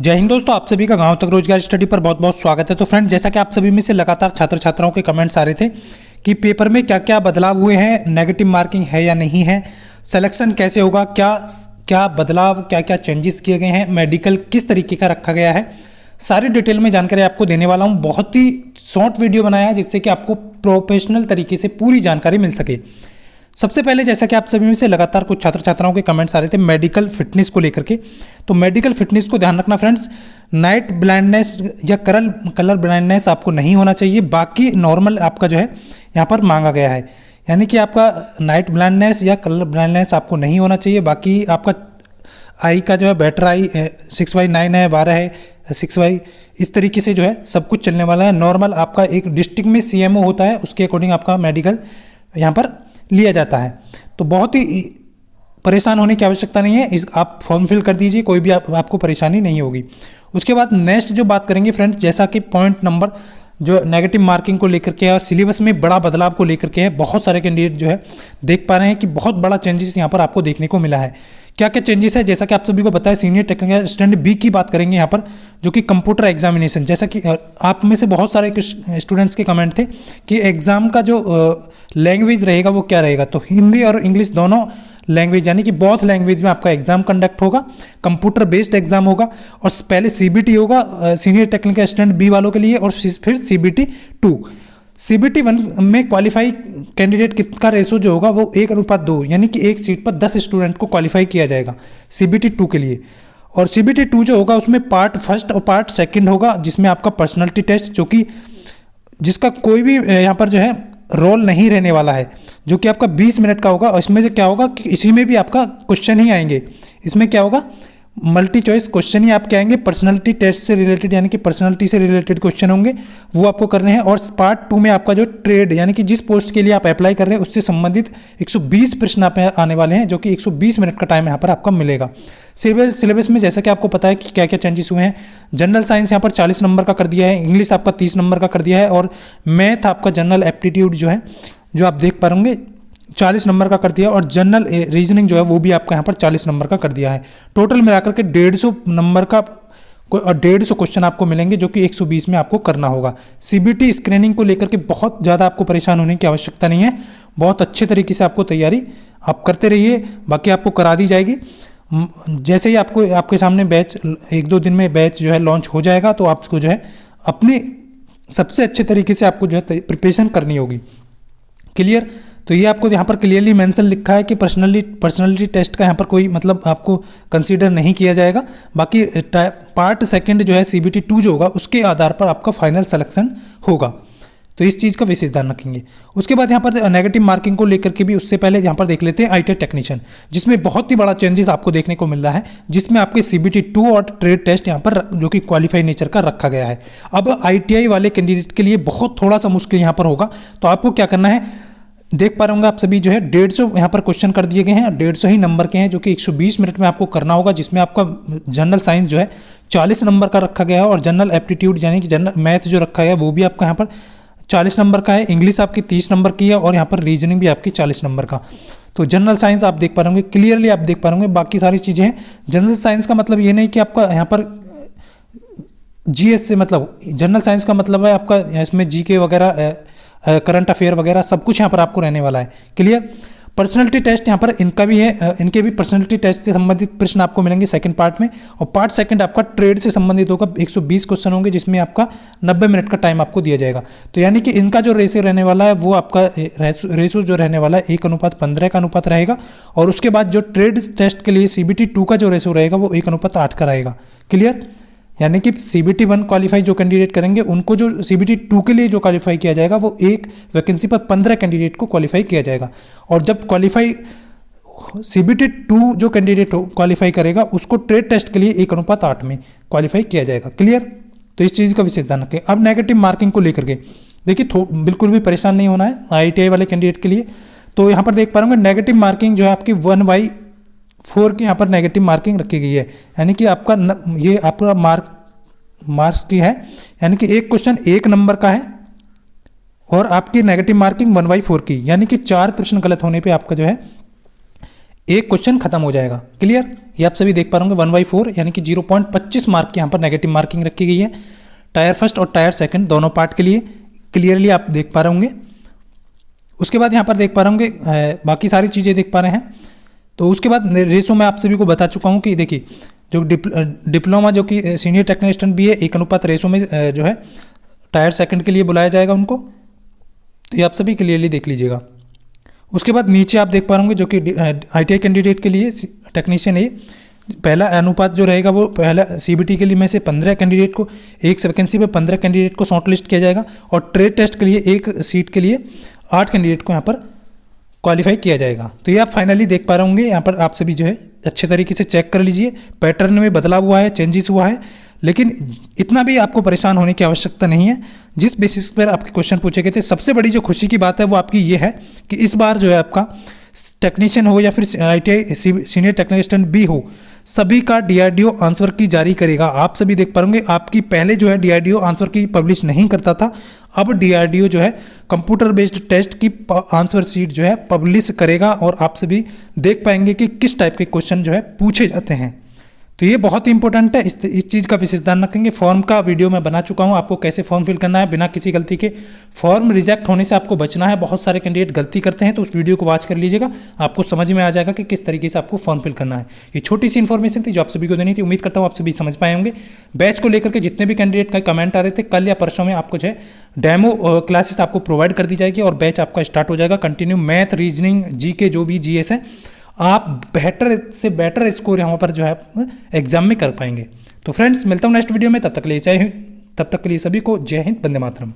जय हिंद दोस्तों, आप सभी का गांव तक रोजगार स्टडी पर बहुत बहुत स्वागत है। तो फ्रेंड, जैसा कि आप सभी में से लगातार छात्र छात्राओं के कमेंट्स आ रहे थे कि पेपर में क्या क्या बदलाव हुए हैं, नेगेटिव मार्किंग है या नहीं है, सिलेक्शन कैसे होगा, क्या क्या बदलाव, क्या क्या चेंजेस किए गए हैं, मेडिकल किस तरीके का रखा गया है, सारी डिटेल में जानकारी आपको देने वाला हूँ। बहुत ही शॉर्ट वीडियो बनाया है जिससे कि आपको प्रोफेशनल तरीके से पूरी जानकारी मिल सके। सबसे पहले, जैसा कि आप सभी में से लगातार कुछ छात्र छात्राओं के कमेंट्स आ रहे थे मेडिकल फिटनेस को लेकर के, तो मेडिकल फिटनेस को ध्यान रखना फ्रेंड्स। नाइट ब्लाइंडनेस या कलर ब्लाइंडनेस आपको नहीं होना चाहिए, बाकी नॉर्मल आपका जो है यहाँ पर मांगा गया है। यानी कि आपका नाइट ब्लाइंडनेस या कलर ब्लाइंडनेस आपको नहीं होना चाहिए। बाकी आपका आई का जो है बेटर आई 6/9 है, 12 है, 6/, इस तरीके से जो है सब कुछ चलने वाला है। नॉर्मल आपका एक डिस्ट्रिक्ट में CMO होता है, उसके अकॉर्डिंग आपका मेडिकल यहाँ पर लिया जाता है। तो बहुत ही परेशान होने की आवश्यकता नहीं है, इस आप फॉर्म फिल कर दीजिए, कोई भी आपको परेशानी नहीं होगी। उसके बाद नेक्स्ट जो बात करेंगे फ्रेंड्स, जैसा कि पॉइंट नंबर जो नेगेटिव मार्किंग को लेकर के है और सिलेबस में बड़ा बदलाव को लेकर के है, बहुत सारे कैंडिडेट जो है देख पा रहे हैं कि बहुत बड़ा चेंजेस यहाँ पर आपको देखने को मिला है। क्या क्या चेंजेस है, जैसा कि आप सभी को पता है, सीनियर टेक्निकल असिस्टेंट बी की बात करेंगे यहाँ पर, जो कि कंप्यूटर एग्जामिनेशन। जैसा कि आप में से बहुत सारे स्टूडेंट्स के कमेंट थे कि एग्ज़ाम का जो लैंग्वेज रहेगा वो क्या रहेगा, तो हिंदी और इंग्लिश दोनों लैंग्वेज यानी कि बोथ लैंग्वेज में आपका एग्जाम कंडक्ट होगा, कंप्यूटर बेस्ड एग्जाम होगा। और पहले CBT होगा सीनियर टेक्निकल असिस्टेंट बी वालों के लिए, और फिर CBT 2। CBT 1 में क्वालिफाई कैंडिडेट का रेशो जो होगा वो 1:2, यानी कि एक सीट पर 10 स्टूडेंट को क्वालिफाई किया जाएगा CBT 2 के लिए। और CBT 2 जो होगा उसमें पार्ट फर्स्ट और पार्ट सेकंड होगा, जिसमें आपका पर्सनालिटी टेस्ट, जो कि जिसका कोई भी यहाँ पर जो है रोल नहीं रहने वाला है, जो कि आपका 20 मिनट का होगा। और इसमें से क्या होगा कि इसी में भी आपका क्वेश्चन ही आएंगे। इसमें क्या होगा, मल्टी चॉइस क्वेश्चन ही आपके आएंगे, पर्सनालिटी टेस्ट से रिलेटेड, यानी कि पर्सनालिटी से रिलेटेड क्वेश्चन होंगे, वो आपको करने हैं। और पार्ट 2 में आपका जो ट्रेड, यानी कि जिस पोस्ट के लिए आप अप्लाई कर रहे हैं उससे संबंधित 120 प्रश्न आप आने वाले हैं, जो कि 120 मिनट का टाइम यहाँ पर आपका मिलेगा। सिलेबस में जैसा कि आपको पता है कि क्या क्या चेंजेस हुए हैं। जनरल साइंस यहाँ पर 40 नंबर का कर दिया है, इंग्लिश आपका 30 नंबर का कर दिया है, और मैथ आपका जनरल एप्टीट्यूड जो है, जो आप देख पा होंगे, 40 नंबर का कर दिया। और जनरल रीजनिंग जो है वो भी आपका यहाँ पर 40 नंबर का कर दिया है। टोटल मिलाकर के 150 नंबर का और 150 क्वेश्चन आपको मिलेंगे, जो कि 120 में आपको करना होगा। CBT स्क्रीनिंग को लेकर के बहुत ज़्यादा आपको परेशान होने की आवश्यकता नहीं है, बहुत अच्छे तरीके से आपको तैयारी आप करते रहिए, बाकी आपको करा दी जाएगी। जैसे ही आपके सामने बैच 1-2 दिन में बैच जो है लॉन्च हो जाएगा, तो आपको जो है अपनी सबसे अच्छे तरीके से आपको जो है प्रिपरेशन करनी होगी। क्लियर? तो ये आपको यहाँ पर क्लियरली मेंशन लिखा है कि पर्सनालिटी टेस्ट का यहाँ पर कोई मतलब आपको कंसीडर नहीं किया जाएगा। बाकी पार्ट सेकंड जो है CBT 2 जो होगा उसके आधार पर आपका फाइनल सिलेक्शन होगा। तो इस चीज़ का विशेष ध्यान रखेंगे। उसके बाद यहाँ पर नेगेटिव मार्किंग को लेकर के भी, उससे पहले यहाँ पर देख लेते हैं ITI टेक्नीशियन, जिसमें बहुत ही बड़ा चेंजेस आपको देखने को मिल रहा है, जिसमें आपके CBT 2 और ट्रेड टेस्ट यहाँ पर जो कि क्वालिफाई नेचर का रखा गया है। अब ITI वाले कैंडिडेट के लिए बहुत थोड़ा सा मुश्किल यहाँ पर होगा। तो आपको क्या करना है, देख पा रहे होंगे आप सभी, जो है 150 यहाँ पर क्वेश्चन कर दिए गए हैं, 150 ही नंबर के हैं, जो कि 120 मिनट में आपको करना होगा, जिसमें आपका जनरल साइंस जो है 40 नंबर का रखा गया है, और जनरल एप्टीट्यूड यानी कि जनरल मैथ जो रखा गया है वो भी आपका यहाँ पर 40 नंबर का है, इंग्लिश आपकी 30 नंबर की है, और यहाँ पर रीजनिंग भी आपकी 40 नंबर का। तो जनरल साइंस आप देख पा रहे होंगे, क्लियरली आप देख पा रहे होंगे। बाकी सारी चीज़ें हैं। जनरल साइंस का मतलब ये नहीं कि आपका यहाँ पर GS से, मतलब जनरल साइंस का मतलब है आपका इसमें GK वगैरह, करंट अफेयर वगैरह सब कुछ यहाँ पर आपको रहने वाला है। क्लियर? पर्सनालिटी टेस्ट यहाँ पर इनका भी है, इनके भी पर्सनालिटी टेस्ट से संबंधित प्रश्न आपको मिलेंगे सेकंड पार्ट में। और पार्ट सेकंड आपका ट्रेड से संबंधित होगा, 120 क्वेश्चन होंगे, जिसमें आपका 90 मिनट का टाइम आपको दिया जाएगा। तो यानी कि इनका जो रेशियो रहने वाला है वो आपका रेशियो जो रहने वाला है 1:15 का अनुपात रहेगा। और उसके बाद जो ट्रेड टेस्ट के लिए CBT 2 का जो रेशियो रहेगा वो 1:8 का रहेगा। क्लियर? यानी कि CBT 1 क्वालिफाई जो कैंडिडेट करेंगे उनको जो CBT 2 के लिए जो क्वालिफाई किया जाएगा वो एक वैकेंसी पर 15 कैंडिडेट को क्वालिफाई किया जाएगा। और जब क्वालिफाई CBT 2 जो कैंडिडेट क्वालिफाई करेगा उसको ट्रेड टेस्ट के लिए 1:8 में क्वालिफाई किया जाएगा। क्लियर? तो इस चीज़ का विशेष ध्यान रखें। अब नेगेटिव मार्किंग को लेकर के देखिए, बिल्कुल भी परेशान नहीं होना है ITI वाले कैंडिडेट के लिए। तो यहाँ पर देख पा रहे होंगे नेगेटिव मार्किंग जो है आपकी 1/4 की यहाँ पर नेगेटिव मार्किंग रखी गई है, यानी कि आपका ये आपका मार्क्स की है, यानी कि एक क्वेश्चन 1 नंबर का है, और आपकी नेगेटिव मार्किंग 1/4 की, यानी कि 4 प्रश्न गलत होने पे आपका जो है एक क्वेश्चन खत्म हो जाएगा। क्लियर? ये आप सभी देख पा रहे होंगे 1/4 यानी कि 0.25 मार्क की यहाँ पर नेगेटिव मार्किंग रखी गई है टायर फर्स्ट और टायर सेकंड दोनों पार्ट के लिए। क्लियरली आप देख पा रहे होंगे। उसके बाद यहाँ पर देख पा रहे होंगे बाकी सारी चीज़ें देख पा रहे हैं। तो उसके बाद रेशो मैं आप सभी को बता चुका हूँ कि देखिए जो डिप्लोमा जो कि सीनियर टेक्निकल असिस्टेंट भी है 1:, रेशो में जो है टायर सेकंड के लिए बुलाया जाएगा उनको। तो ये आप सभी क्लियरली देख लीजिएगा। उसके बाद नीचे आप देख पा रहे होंगे जो कि ITI कैंडिडेट के लिए टेक्नीशियन है, पहला अनुपात जो रहेगा वो पहला CBT के लिए में से 15 कैंडिडेट को, एक वैकेंसी पे 15 कैंडिडेट को शॉर्ट लिस्ट किया जाएगा और ट्रेड टेस्ट के लिए एक सीट के लिए 8 कैंडिडेट को यहाँ पर क्वालिफाई किया जाएगा। तो ये आप फाइनली देख पा रहे होंगे। यहाँ पर आप सभी जो है अच्छे तरीके से चेक कर लीजिए, पैटर्न में बदलाव हुआ है, चेंजेस हुआ है, लेकिन इतना भी आपको परेशान होने की आवश्यकता नहीं है। जिस बेसिस पर आपके क्वेश्चन पूछे गए थे, सबसे बड़ी जो खुशी की बात है वो आपकी ये है कि इस बार जो है आपका टेक्नीशियन हो या फिर ITI सीनियर टेक्निकल असिस्टेंट भी हो, सभी का DRDO आंसर की जारी करेगा। आप सभी देख पा रहे आपकी पहले जो है DRDO आंसर की पब्लिश नहीं करता था, अब DRDO जो है कंप्यूटर बेस्ड टेस्ट की आंसर शीट जो है पब्लिश करेगा और आप सभी देख पाएंगे कि किस टाइप के क्वेश्चन जो है पूछे जाते हैं। तो ये बहुत ही इंपॉर्टेंट है, इस चीज़ का विशेष ध्यान रखेंगे। फॉर्म का वीडियो मैं बना चुका हूँ, आपको कैसे फॉर्म फिल करना है बिना किसी गलती के। फॉर्म रिजेक्ट होने से आपको बचना है, बहुत सारे कैंडिडेट गलती करते हैं, तो उस वीडियो को वॉच कर लीजिएगा, आपको समझ में आ जाएगा कि किस तरीके से आपको फॉर्म फिल करना है। ये छोटी सी इन्फॉर्मेशन थी जो आप सभी को देनी थी, उम्मीद करता हूँ आप सभी समझ पाए होंगे। बैच को लेकर के जितने भी कैंडिडेट का कमेंट आ रहे थे, कल या परसों में आपको जो है डेमो क्लासेस आपको प्रोवाइड कर दी जाएगी और बैच आपका स्टार्ट हो जाएगा। कंटिन्यू मैथ, रीजनिंग, GK जो भी GS है, आप बेटर से बेटर स्कोर यहाँ पर जो है एग्जाम में कर पाएंगे। तो फ्रेंड्स मिलता हूँ नेक्स्ट वीडियो में, तब तक के लिए सभी को जय हिंद, वंदे मातरम।